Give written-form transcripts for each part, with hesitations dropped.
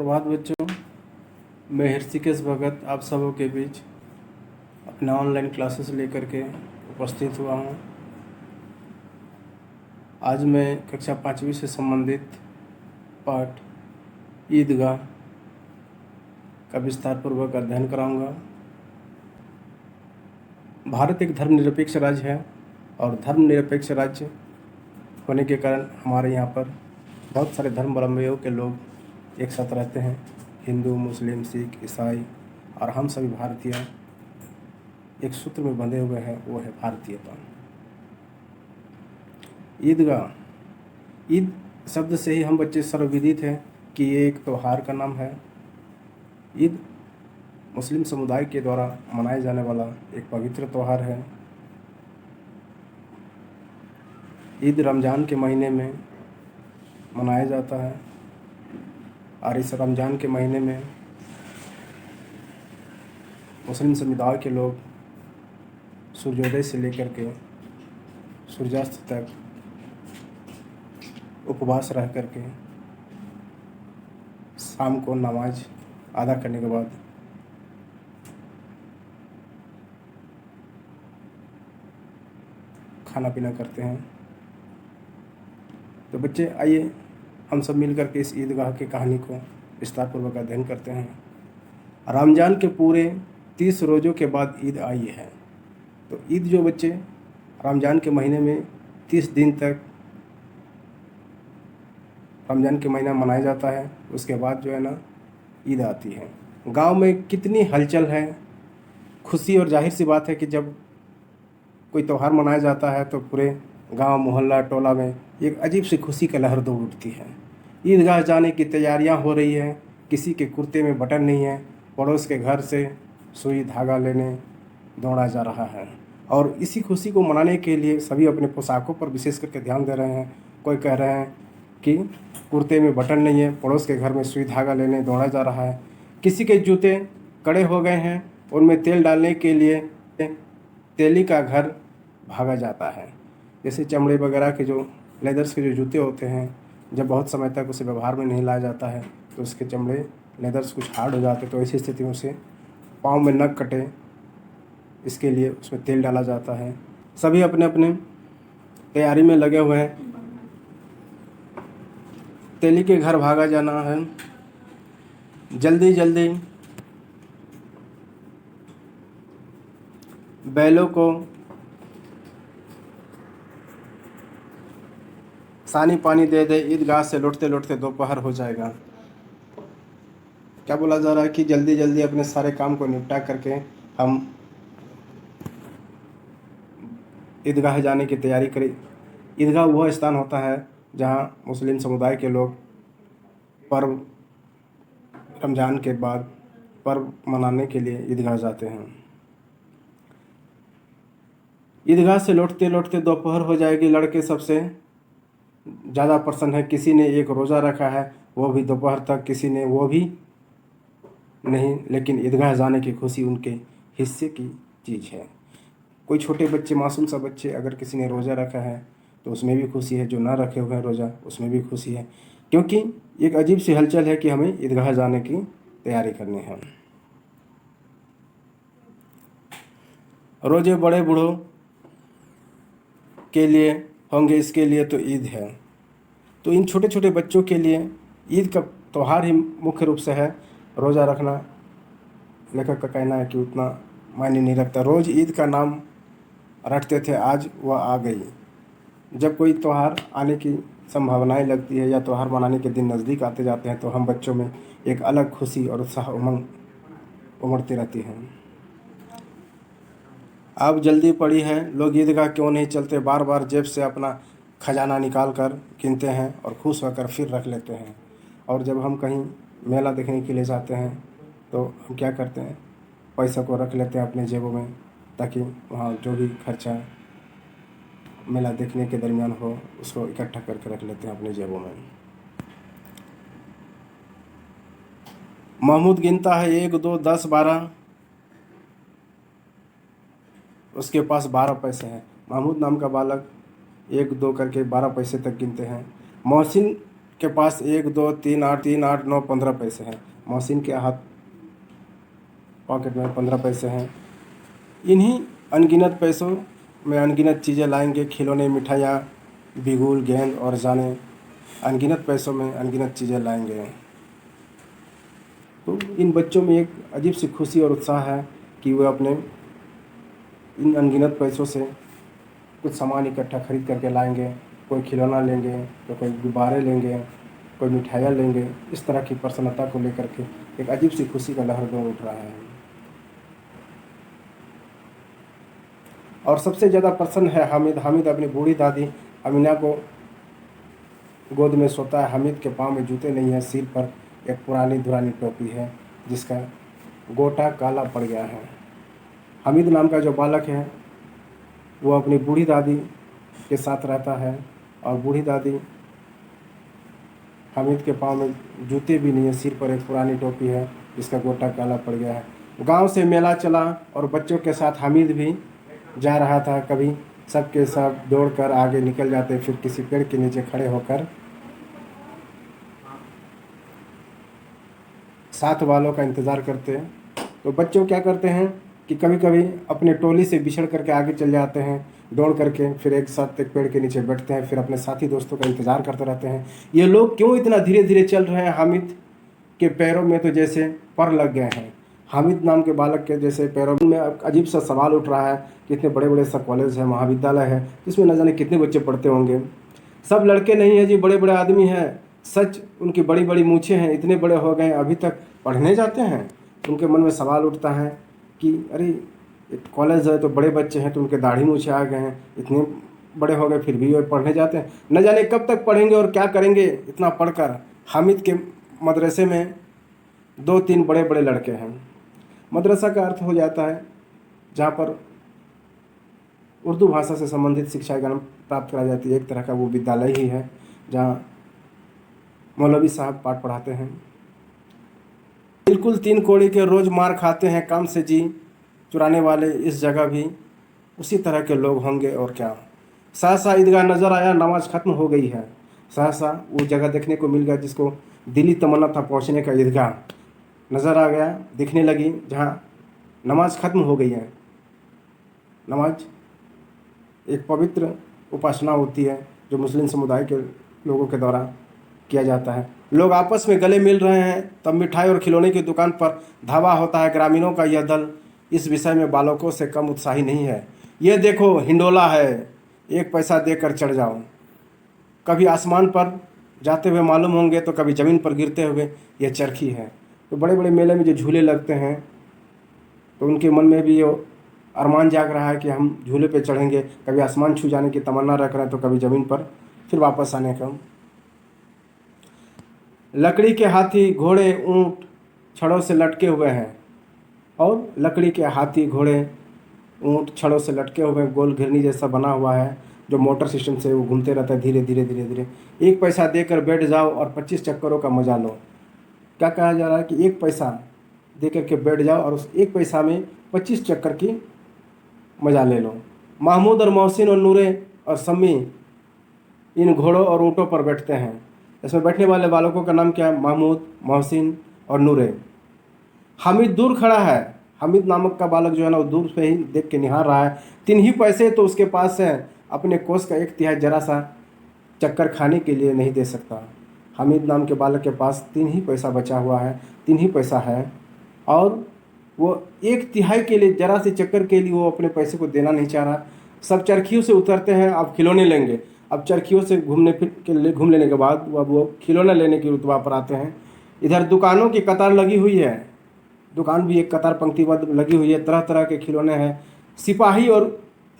सुप्रभात बच्चों। मैं ऋषिकेश भगत आप सबों के बीच अपना ऑनलाइन क्लासेस लेकर के उपस्थित हुआ हूँ। आज मैं कक्षा 5वीं से संबंधित पाठ ईदगाह का विस्तारपूर्वक अध्ययन कराऊंगा। भारत एक धर्मनिरपेक्ष राज्य है और धर्मनिरपेक्ष राज्य होने के कारण हमारे यहाँ पर बहुत सारे धर्मावलंबियों के लोग एक साथ रहते हैं। हिंदू, मुस्लिम, सिख, ईसाई और हम सभी भारतीय एक सूत्र में बंधे हुए हैं, वो है भारतीयता। ईदगाह, ईद शब्द से ही हम बच्चे सर्वविदित हैं कि ये एक त्यौहार का नाम है। ईद मुस्लिम समुदाय के द्वारा मनाए जाने वाला एक पवित्र त्यौहार है। ईद रमज़ान के महीने में मनाया जाता है और इस रमज़ान के महीने में मुस्लिम समुदाय के लोग सूर्योदय से लेकर के सूर्यास्त तक उपवास रह करके शाम को नमाज अदा करने के बाद खाना पीना करते हैं। तो बच्चे आइए हम सब मिलकर के इस ईदगाह की कहानी को विस्तारपूर्वक अध्ययन करते हैं। रमज़ान के पूरे 30 रोज़ों के बाद ईद आई है। तो ईद जो बच्चे रमज़ान के महीने में 30 दिन तक रमज़ान के महीना मनाया जाता है, उसके बाद जो है ना ईद आती है। गांव में कितनी हलचल है, खुशी, और जाहिर सी बात है कि जब कोई त्यौहार मनाया जाता है तो पूरे गांव, मोहल्ला, टोला में एक अजीब सी खुशी का लहर दौड़ उठती है। ईदगाह जाने की तैयारियां हो रही है। किसी के कुर्ते में बटन नहीं है, पड़ोस के घर से सुई धागा लेने दौड़ा जा रहा है। और इसी खुशी को मनाने के लिए सभी अपने पोशाकों पर विशेष करके ध्यान दे रहे हैं। कोई कह रहे हैं कि कुर्ते में बटन नहीं है, पड़ोस के घर में सुई धागा लेने दौड़ा जा रहा है। किसी के जूते कड़े हो गए हैं, उनमें तेल डालने के लिए तेली का घर भागा जाता है। जैसे चमड़े वगैरह के जो लेदर्स के जो जूते होते हैं, जब बहुत समय तक उसे व्यवहार में नहीं लाया जाता है तो उसके चमड़े लेदर्स कुछ हार्ड हो जाते हैं। तो ऐसी स्थिति में उसे पाँव में नख कटे, इसके लिए उसमें तेल डाला जाता है। सभी अपने अपने तैयारी में लगे हुए हैं। तेली के घर भागा जाना है। जल्दी जल्दी बैलों को सानी पानी दे दे, ईदगाह से लौटते लौटते दोपहर हो जाएगा। क्या बोला जा रहा है कि जल्दी जल्दी अपने सारे काम को निपटा करके हम ईदगाह जाने की तैयारी करें। ईदगाह वह स्थान होता है जहाँ मुस्लिम समुदाय के लोग पर्व, रमज़ान के बाद पर्व मनाने के लिए ईदगाह जाते हैं। ईदगाह से लौटते लौटते दोपहर हो जाएगी। लड़के सबसे ज़्यादा प्रसन्न है। किसी ने एक रोज़ा रखा है, वो भी दोपहर तक, किसी ने वो भी नहीं, लेकिन ईदगाह जाने की खुशी उनके हिस्से की चीज़ है। कोई छोटे बच्चे, मासूम सा बच्चे, अगर किसी ने रोज़ा रखा है तो उसमें भी खुशी है। जो ना रखे हुए हैं रोज़ा, उसमें भी खुशी है, क्योंकि एक अजीब सी हलचल है कि हमें ईदगाह जाने की तैयारी करनी है। रोज़े बड़े बूढ़ों के लिए होंगे, इसके लिए तो ईद है। तो इन छोटे छोटे बच्चों के लिए ईद का त्यौहार ही मुख्य रूप से है। रोज़ा रखना लेखक का कहना है कि उतना मायने नहीं रखता। रोज़ ईद का नाम रटते थे, आज वह आ गई। जब कोई त्यौहार आने की संभावनाएं लगती है या त्यौहार मनाने के दिन नज़दीक आते जाते हैं तो हम बच्चों में एक अलग खुशी और उत्साह, उमंग उमड़ती रहती है। अब जल्दी पड़ी है, लोग ईदगाह क्यों नहीं चलते, बार बार जेब से अपना खजाना निकाल कर गिनते हैं और खुश होकर फिर रख लेते हैं। और जब हम कहीं मेला देखने के लिए जाते हैं तो हम क्या करते हैं, पैसा को रख लेते हैं अपने जेबों में, ताकि वहाँ जो भी खर्चा मेला देखने के दरमियान हो उसको इकट्ठा करके रख लेते हैं अपने जेबों में। महमूद गिनता है 1, 2, 10, 12। उसके पास 12 पैसे हैं। महमूद नाम का बालक 1, 2 करके 12 पैसे तक गिनते हैं। मोहसिन के पास 1 2 3 8 9 15 पैसे हैं। मोहसिन के हाथ पॉकेट में 15 पैसे हैं। इन्हीं अनगिनत पैसों में अनगिनत चीज़ें लाएंगे, खिलौने, मिठाइयाँ, बिगुल, गेंद और जाने अनगिनत पैसों में अनगिनत चीज़ें लाएंगे। तो इन बच्चों में एक अजीब सी खुशी और उत्साह है कि वे अपने इन अनगिनत पैसों से कुछ सामान इकट्ठा खरीद करके लाएंगे। कोई खिलौना लेंगे, तो कोई गुब्बारे लेंगे, कोई मिठाइयाँ लेंगे। इस तरह की प्रसन्नता को लेकर के एक अजीब सी खुशी का लहर दौड़ उठ रहा है। और सबसे ज़्यादा प्रसन्न है हामिद। हामिद अपनी बूढ़ी दादी अमीना को गोद में सोता है। हामिद के पाँव में जूते नहीं हैं, सिर पर एक पुरानी दुरानी टोपी है जिसका गोटा काला पड़ गया है। हामिद नाम का जो बालक है वो अपनी बूढ़ी दादी के साथ रहता है और बूढ़ी दादी हामिद के पाँव में जूते भी नहीं है, सिर पर एक पुरानी टोपी है जिसका गोटा काला पड़ गया है। गांव से मेला चला और बच्चों के साथ हामिद भी जा रहा था। कभी सब के सब दौड़कर आगे निकल जाते, फिर किसी पेड़ के नीचे खड़े होकर साथ वालों का इंतज़ार करते हैं। तो बच्चों क्या करते हैं कि कभी कभी अपने टोली से बिछड़ करके आगे चल जाते हैं दौड़ करके, फिर एक साथ एक पेड़ के नीचे बैठते हैं, फिर अपने साथी दोस्तों का इंतज़ार करते रहते हैं। ये लोग क्यों इतना धीरे धीरे चल रहे हैं? हामिद के पैरों में तो जैसे पर लग गए हैं। हामिद नाम के बालक के जैसे पैरों में अजीब सा सवाल उठ रहा है कि इतने बड़े बड़े सब कॉलेज है, महाविद्यालय है, इसमें न जाने कितने बच्चे पढ़ते होंगे। सब लड़के नहीं हैं जी, बड़े बड़े आदमी हैं। सच उनकी बड़ी बड़ी मूछें हैं, इतने बड़े हो गए अभी तक पढ़ने जाते हैं। उनके मन में सवाल उठता है कि अरे एक कॉलेज है तो बड़े बच्चे हैं, तो उनके दाढ़ी मूछें आ गए हैं, इतने बड़े हो गए फिर भी वो पढ़ने जाते हैं। न जाने कब तक पढ़ेंगे और क्या करेंगे इतना पढ़कर। हामिद के मदरसे में 2-3 बड़े बड़े लड़के हैं। मदरसा का अर्थ हो जाता है जहाँ पर उर्दू भाषा से संबंधित शिक्षा ज्ञान प्राप्त कराई जाती है। एक तरह का वो विद्यालय ही है जहाँ मौलवी साहब पाठ पढ़ाते हैं। बिल्कुल 3 कौड़ी के रोज़ मार खाते हैं काम से जी चुराने वाले, इस जगह भी उसी तरह के लोग होंगे और क्या। सहसा ईदगाह नज़र आया, नमाज ख़त्म हो गई है। सहसा वो जगह देखने को मिल गया जिसको दिली तमन्ना था पहुँचने का, ईदगाह नज़र आ गया, दिखने लगी, जहाँ नमाज ख़त्म हो गई है। नमाज एक पवित्र उपासना होती है जो मुस्लिम समुदाय के लोगों के द्वारा किया जाता है। लोग आपस में गले मिल रहे हैं, तब मिठाई और खिलौने की दुकान पर धावा होता है। ग्रामीणों का यह दल इस विषय में बालकों से कम उत्साही नहीं है। ये देखो हिंडोला है, 1 पैसा देकर चढ़ जाओ। कभी आसमान पर जाते हुए मालूम होंगे तो कभी ज़मीन पर गिरते हुए, यह चरखी है। तो बड़े बड़े मेले में जो झूले लगते हैं तो उनके मन में भी ये अरमान जाग रहा है कि हम झूले पे चढ़ेंगे। कभी आसमान छू जाने की तमन्ना रख रहे हैं तो कभी ज़मीन पर फिर वापस आने का। लकड़ी के हाथी घोड़े ऊंट छड़ों से लटके हुए हैं, और लकड़ी के हाथी घोड़े ऊंट छड़ों से लटके हुए गोल घिरनी जैसा बना हुआ है जो मोटर सिस्टम से वो घूमते रहता है धीरे धीरे धीरे धीरे। 1 पैसा देकर बैठ जाओ और 25 चक्करों का मजा लो। क्या कहा जा रहा है कि 1 पैसा दे करके बैठ जाओ और उस 1 पैसा में 25 चक्कर की मजा ले लो। महमूद और मोहसिन और नूरे और सम्मी इन घोड़ों और ऊँटों पर बैठते हैं। इसमें बैठने वाले बालकों का नाम क्या है? महमूद, मोहसिन और नूरे। हामिद दूर खड़ा है। हामिद नामक का बालक जो है ना वो दूर से ही देख के निहार रहा है। 3 ही पैसे तो उसके पास है, अपने कोष का 1/3 जरा सा चक्कर खाने के लिए नहीं दे सकता। हामिद नाम के बालक के पास 3 ही पैसा बचा हुआ है, 3 ही पैसा है, और वो 1/3 के लिए जरा से चक्कर के लिए वो अपने पैसे को देना नहीं चाह रहा। सब चरखियों से उतरते हैं, अब खिलौने लेंगे। अब चरखियों से घूम लेने के बाद वो खिलौना लेने की रुतबा पर आते हैं। इधर दुकानों की कतार लगी हुई है, दुकान भी एक कतार पंक्तिबद्ध लगी हुई है। तरह तरह के खिलौने हैं, सिपाही और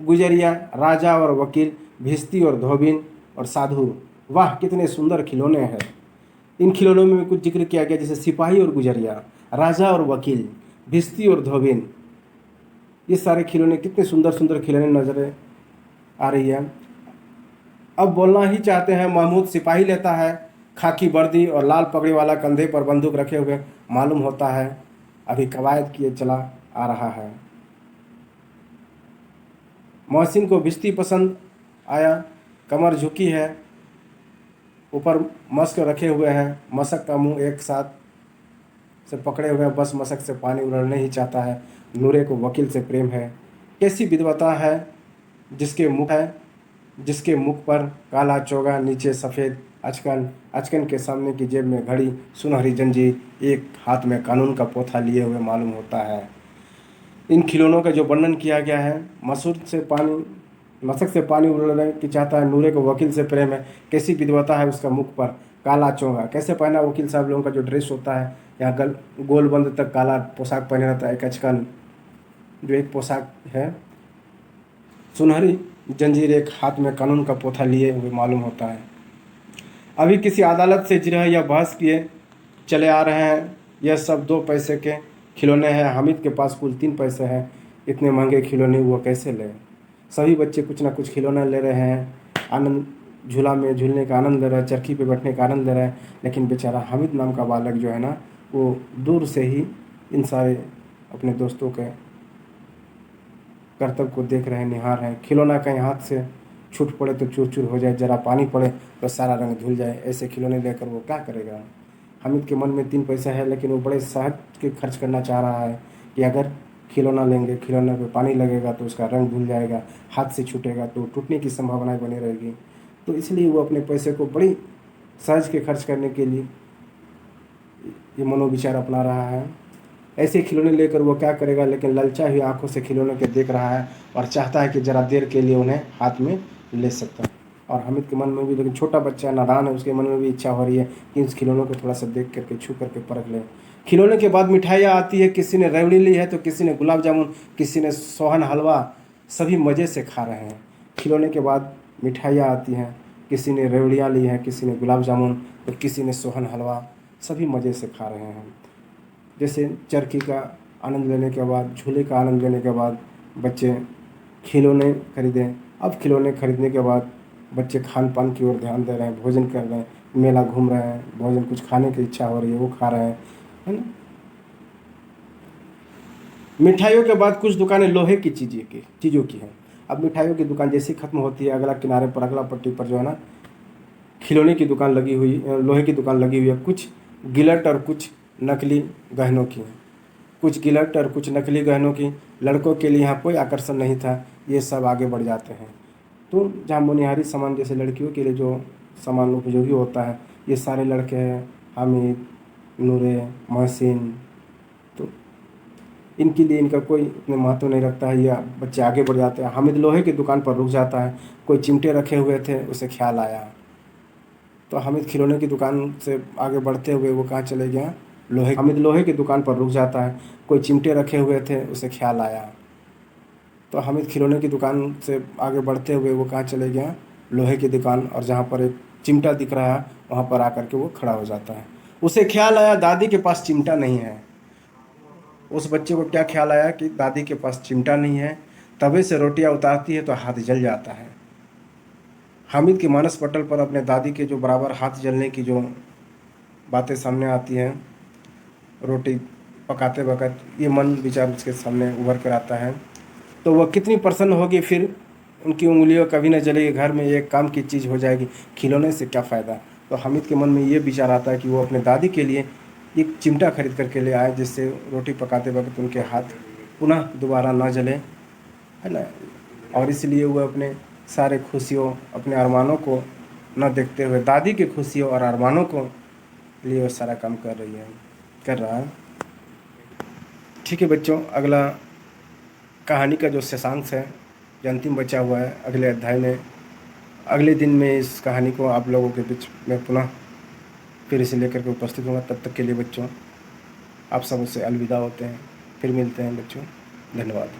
गुजरिया, राजा और वकील, भिश्ती और धोबिन और साधु। वाह कितने सुंदर खिलौने हैं। इन खिलौनों में कुछ जिक्र किया गया जैसे सिपाही और गुजरिया, राजा और वकील, भिश्ती और धोबिन। ये सारे खिलौने, कितने सुंदर सुंदर खिलौने नजर आ रही है। अब बोलना ही चाहते हैं। महमूद सिपाही लेता है, खाकी वर्दी और लाल पगड़ी वाला, कंधे पर बंदूक रखे हुए, मालूम होता है अभी कवायद किए चला आ रहा है। मोहसिन को भिश्ती पसंद आया, कमर झुकी है, ऊपर मस्क रखे हुए हैं, मशक का मुंह एक साथ से पकड़े हुए हैं, बस मशक से पानी उड़ने ही चाहता है। नूरे को वकील से प्रेम है। कैसी विधवता है जिसके मुख पर काला चोगा, नीचे सफ़ेद अचकन, अचकन के सामने की जेब में घड़ी, सुनहरी जंजीर, एक हाथ में कानून का पोथा लिए हुए मालूम होता है। इन खिलौनों का जो वर्णन किया गया है, मशक से पानी उड़ने की चाहता है, नूरे को वकील से प्रेम है, कैसी विधवता है उसका मुख पर काला चोगा। कैसे पहना वकील साहब लोगों का जो ड्रेस होता है, यहाँ गोलबंद तक काला पोशाक पहने रहता है, एक अचकन जो एक पोशाक है, सुनहरी जंजीर, एक हाथ में कानून का पोथा लिए हुए मालूम होता है। अभी किसी अदालत से जिरह या बहस किए चले आ रहे हैं। यह सब 2 पैसे के खिलौने हैं। हामिद के पास कुल 3 पैसे हैं। इतने महंगे खिलौने वो कैसे ले? सभी बच्चे कुछ ना कुछ खिलौना ले रहे हैं, आनंद, झूला में झूलने का आनंद ले रहे हैं, चरखी पे बैठने का आनंद ले रहे हैं। लेकिन बेचारा हामिद नाम का बालक जो है ना, वो दूर से ही इन सारे अपने दोस्तों के कर्तव्य को देख रहे हैं, निहार रहे हैं। खिलौना कहीं हाथ से छूट पड़े तो चूर चूर हो जाए, जरा पानी पड़े तो सारा रंग धुल जाए, ऐसे खिलौने लेकर वो क्या करेगा? हामिद के मन में 3 पैसा है, लेकिन वो बड़े सहज के खर्च करना चाह रहा है कि अगर खिलौना लेंगे, खिलौने पे पानी लगेगा तो उसका रंग धुल जाएगा, हाथ से छूटेगा तो टूटने की संभावनाएं बनी रहेगी। तो इसलिए वो अपने पैसे को बड़ी सहज के खर्च करने के लिए ये मनोविचार अपना रहा है। ऐसे खिलौने लेकर वो क्या करेगा? लेकिन ललचा हुई आंखों से खिलौने के देख रहा है और चाहता है कि ज़रा देर के लिए उन्हें हाथ में ले सकता है। और हामिद के मन में भी, लेकिन छोटा बच्चा नादान है, उसके मन में भी इच्छा हो रही है कि इस खिलौनों को थोड़ा सा देख करके, छू करके परख ले। खिलौने के बाद मिठाइयाँ आती है। किसी ने रेवड़ी ली है तो किसी ने गुलाब जामुन, किसी ने सोहन हलवा। सभी मज़े से खा रहे हैं। खिलौने के बाद मिठाइयाँ आती हैं। किसी ने रेवड़ियाँ ली हैं, किसी ने गुलाब जामुन, तो किसी ने सोहन हलवा। सभी मज़े से खा रहे हैं। जैसे चरखी का आनंद लेने के बाद, झूले का आनंद लेने के बाद बच्चे खिलौने खरीदें। अब खिलौने खरीदने के बाद बच्चे खान पान की ओर ध्यान दे रहे हैं, भोजन कर रहे हैं, मेला घूम रहे हैं, भोजन कुछ खाने की इच्छा हो रही है वो खा रहे हैं, है ना। मिठाइयों के बाद कुछ दुकानें लोहे की चीज़ों की हैं। अब मिठाइयों की दुकान जैसे ही खत्म होती है, अगला किनारे पर, अगला पट्टी पर जो है ना, खिलौने की दुकान लगी हुई, लोहे की दुकान लगी हुई है। कुछ गिलट और कुछ नकली गहनों की, कुछ गिलट और कुछ नकली गहनों की। लड़कों के लिए यहाँ कोई आकर्षण नहीं था, ये सब आगे बढ़ जाते हैं। तो जहाँ मुनिहारी सामान, जैसे लड़कियों के लिए जो सामान उपयोगी होता है, ये सारे लड़के हैं, हामिद, नूरे, महसिन, तो इनके लिए इनका कोई इतने महत्व नहीं रखता है। या बच्चे आगे बढ़ जाते हैं। हामिद लोहे की दुकान पर रुक जाता है। कोई चिमटे रखे हुए थे, उसे ख्याल आया, तो हामिद खिलौने की दुकान से आगे बढ़ते हुए वो कहाँ चले गया? हामिद लोहे की दुकान पर रुक जाता है। कोई चिमटे रखे हुए थे, उसे ख्याल आया, तो हामिद खिलौने की दुकान से आगे बढ़ते हुए वो कहाँ चले गया? लोहे की दुकान। और जहाँ पर एक चिमटा दिख रहा है, वहाँ पर आकर के वो खड़ा हो जाता है। उसे ख्याल आया दादी के पास चिमटा नहीं है। उस बच्चे को क्या ख्याल आया कि दादी के पास चिमटा नहीं है। तवे से रोटियां उतारती है तो हाथ जल जाता है। हामिद के मानस पटल पर अपने दादी के जो बराबर हाथ जलने की जो बातें सामने आती हैं, रोटी पकाते वक्त, ये मन विचार उसके सामने उभर कर आता है। तो वह कितनी प्रसन्न होगी, फिर उनकी उंगलियों कभी न जलेगी, घर में एक काम की चीज़ हो जाएगी, खिलौने से क्या फ़ायदा। तो हामिद के मन में ये विचार आता है कि वो अपने दादी के लिए एक चिमटा खरीद करके ले आए, जिससे रोटी पकाते वक्त उनके हाथ पुनः दोबारा ना जले, है ना। और इसलिए वो अपने सारे खुशियों, अपने अरमानों को न देखते हुए दादी की खुशियों और अरमानों को लिए वो सारा काम कर रहा है। ठीक है बच्चों, अगला कहानी का जो शेषांश है, जो अंतिम बचा हुआ है, अगले अध्याय में, अगले दिन में इस कहानी को आप लोगों के बीच में पुनः फिर इसे लेकर के उपस्थित होगा। तब तक के लिए बच्चों, आप सब उससे अलविदा होते हैं। फिर मिलते हैं बच्चों, धन्यवाद।